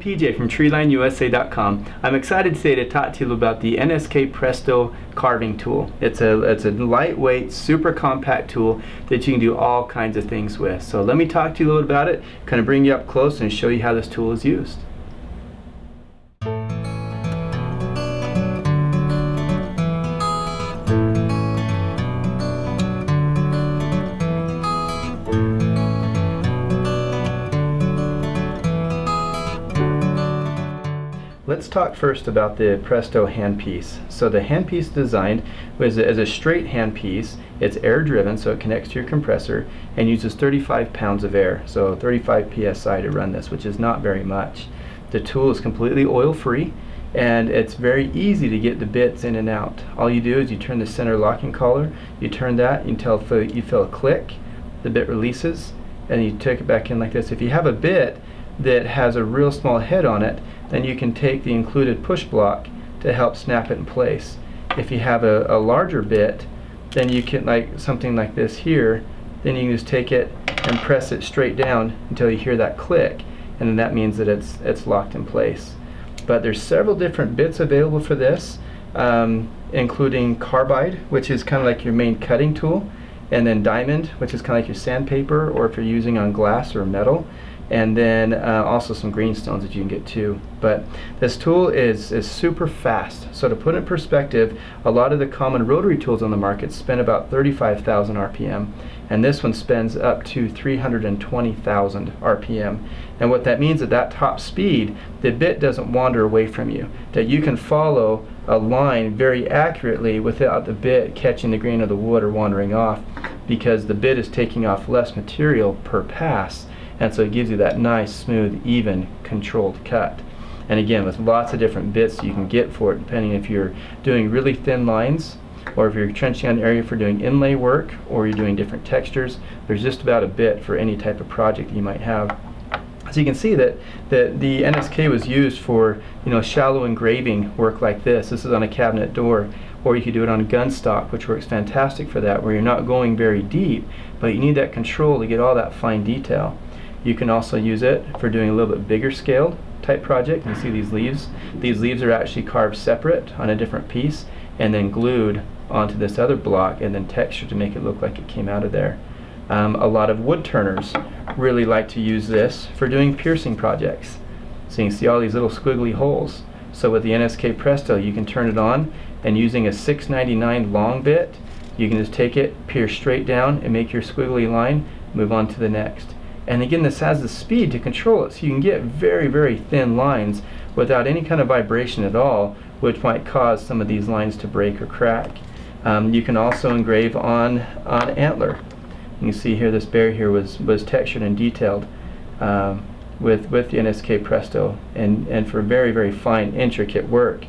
PJ from TreeLineUSA.com. I'm excited today to talk to you about the NSK Presto carving tool. It's a lightweight, super compact tool that you can do all kinds of things with. So let me talk to you a little about it, kind of bring you up close and show you how this tool is used. Let's talk first about the Presto handpiece. So the handpiece designed was as a straight handpiece. It's air driven, so it connects to your compressor and uses 35 pounds of air, so 35 psi to run this, which is not very much. The tool is completely oil free and it's very easy to get the bits in and out. All you do is you turn the center locking collar, you turn that until you feel a click, the bit releases, and you take it back in like this. If you have a bit that has a real small head on it, then you can take the included push block to help snap it in place. If you have a larger bit, then you can, like something like this here, then you can just take it and press it straight down until you hear that click, and then that means that it's locked in place. But there's several different bits available for this, including carbide, which is kind of like your main cutting tool, and then diamond, which is kind of like your sandpaper, or if you're using on glass or metal, and then also some greenstones that you can get too. But this tool is super fast. So to put it in perspective, a lot of the common rotary tools on the market spin about 35,000 RPM, and this one spins up to 320,000 RPM. And what that means at that top speed, the bit doesn't wander away from you, that you can follow a line very accurately without the bit catching the grain of the wood or wandering off, because the bit is taking off less material per pass. And so it gives you that nice, smooth, even, controlled cut. And again, with lots of different bits you can get for it, depending if you're doing really thin lines, or if you're trenching on an area for doing inlay work, or you're doing different textures. There's just about a bit for any type of project that you might have. So you can see that the NSK was used for, shallow engraving work like this. This is on a cabinet door, or you could do it on a gun stock, which works fantastic for that, where you're not going very deep, but you need that control to get all that fine detail. You can also use it for doing a little bit bigger scale type project. You see these leaves? These leaves are actually carved separate on a different piece and then glued onto this other block and then textured to make it look like it came out of there. A lot of wood turners really like to use this for doing piercing projects. So you can see all these little squiggly holes. So with the NSK Presto, you can turn it on, and using a 699 long bit, you can just take it, pierce straight down and make your squiggly line, move on to the next. And again, this has the speed to control it, so you can get very, very thin lines without any kind of vibration at all, which might cause some of these lines to break or crack. You can also engrave on antler. You can see here this bear here was textured and detailed with the NSK Presto, and for very, very fine, intricate work.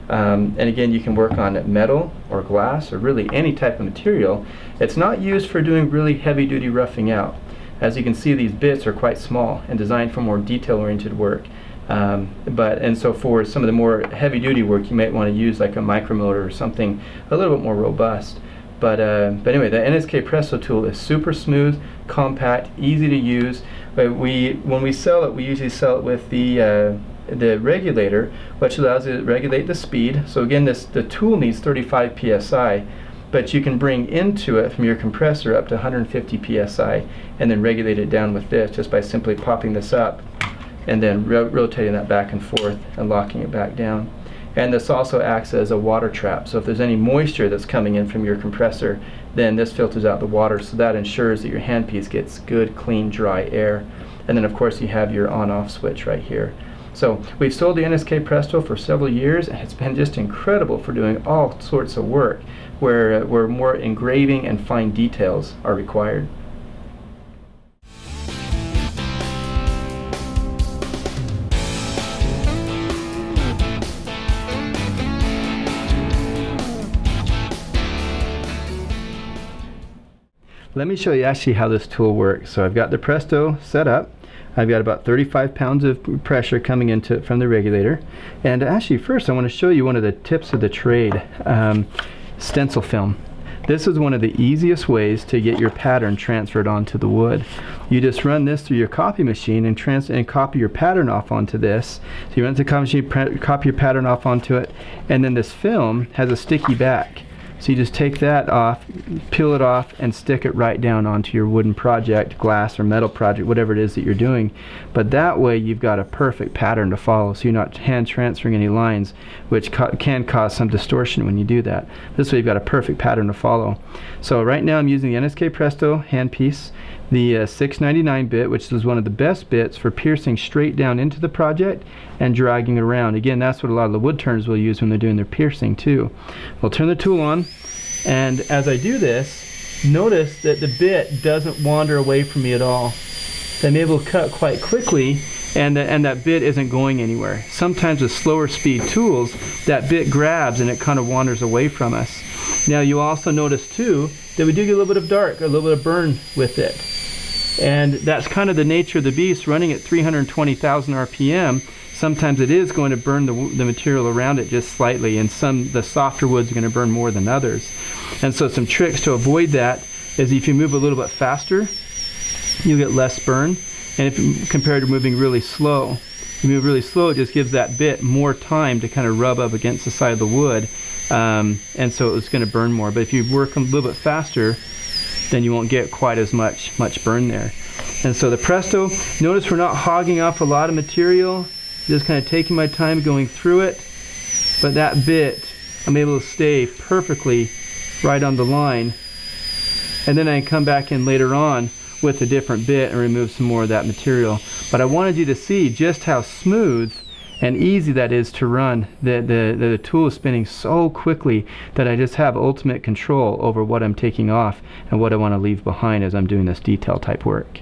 And again, you can work on metal or glass or really any type of material. It's not used for doing really heavy-duty roughing out. As you can see, these bits are quite small and designed for more detail-oriented work. And so for some of the more heavy-duty work, you might want to use like a micromotor or something a little bit more robust. But anyway, the NSK Presto tool is super smooth, compact, easy to use. But when we sell it, we usually sell it with the regulator, which allows you to regulate the speed. So again, the tool needs 35 psi. But you can bring into it from your compressor up to 150 psi and then regulate it down with this just by simply popping this up and then rotating that back and forth and locking it back down. And this also acts as a water trap, so if there's any moisture that's coming in from your compressor, then this filters out the water, so that ensures that your handpiece gets good, clean, dry air. And then of course you have your on-off switch right here. So we've sold the NSK Presto for several years, and it's been just incredible for doing all sorts of work where more engraving and fine details are required. Let me show you actually how this tool works. So I've got the Presto set up. I've got about 35 pounds of pressure coming into it from the regulator. And actually first I want to show you one of the tips of the trade, stencil film. This is one of the easiest ways to get your pattern transferred onto the wood. You just run this through your copy machine and copy your pattern off onto this. So you run it to the copy machine, copy your pattern off onto it, and then this film has a sticky back. So you just take that off, peel it off, and stick it right down onto your wooden project, glass or metal project, whatever it is that you're doing. But that way you've got a perfect pattern to follow, so you're not hand transferring any lines, which can cause some distortion when you do that. This way you've got a perfect pattern to follow. So right now I'm using the NSK Presto Handpiece, the 699 bit, which is one of the best bits for piercing straight down into the project and dragging it around. Again, that's what a lot of the wood turners will use when they're doing their piercing too. We'll turn the tool on, and as I do this, notice that the bit doesn't wander away from me at all. I'm able to cut quite quickly, and that bit isn't going anywhere. Sometimes with slower speed tools, that bit grabs and it kind of wanders away from us. Now you also notice too that we do get a little bit of dark, a little bit of burn with it. And that's kind of the nature of the beast. Running at 320,000 RPM, sometimes it is going to burn the material around it just slightly, and the softer woods are going to burn more than others. And so some tricks to avoid that is if you move a little bit faster, you'll get less burn. And if compared to moving really slow, if you move really slow, it just gives that bit more time to kind of rub up against the side of the wood, and so it's going to burn more. But if you work a little bit faster, then you won't get quite as much burn there. And so the Presto, notice we're not hogging off a lot of material, just kind of taking my time going through it, but that bit I'm able to stay perfectly right on the line, and then I can come back in later on with a different bit and remove some more of that material. But I wanted you to see just how smooth and easy that is to run. The tool is spinning so quickly that I just have ultimate control over what I'm taking off and what I want to leave behind as I'm doing this detail type work.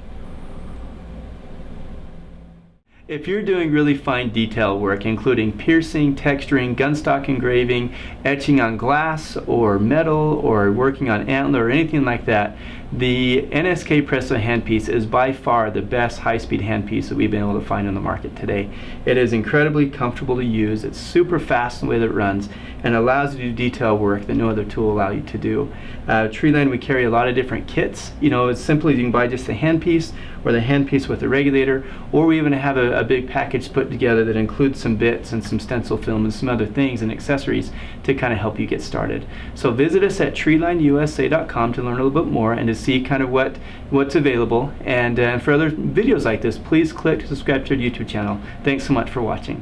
If you're doing really fine detail work, including piercing, texturing, gunstock engraving, etching on glass or metal, or working on antler or anything like that, the NSK Presto Handpiece is by far the best high-speed handpiece that we've been able to find on the market today. It is incredibly comfortable to use, it's super fast in the way that it runs, and allows you to do detail work that no other tool will allow you to do. Treeline, we carry a lot of different kits. You know, it's simply you can buy just the handpiece or the handpiece with the regulator, or we even have a big package put together that includes some bits and some stencil film and some other things and accessories to kind of help you get started. So visit us at treelineusa.com to learn a little bit more and to see kind of what's available. And for other videos like this, please click to subscribe to our YouTube channel. Thanks so much for watching.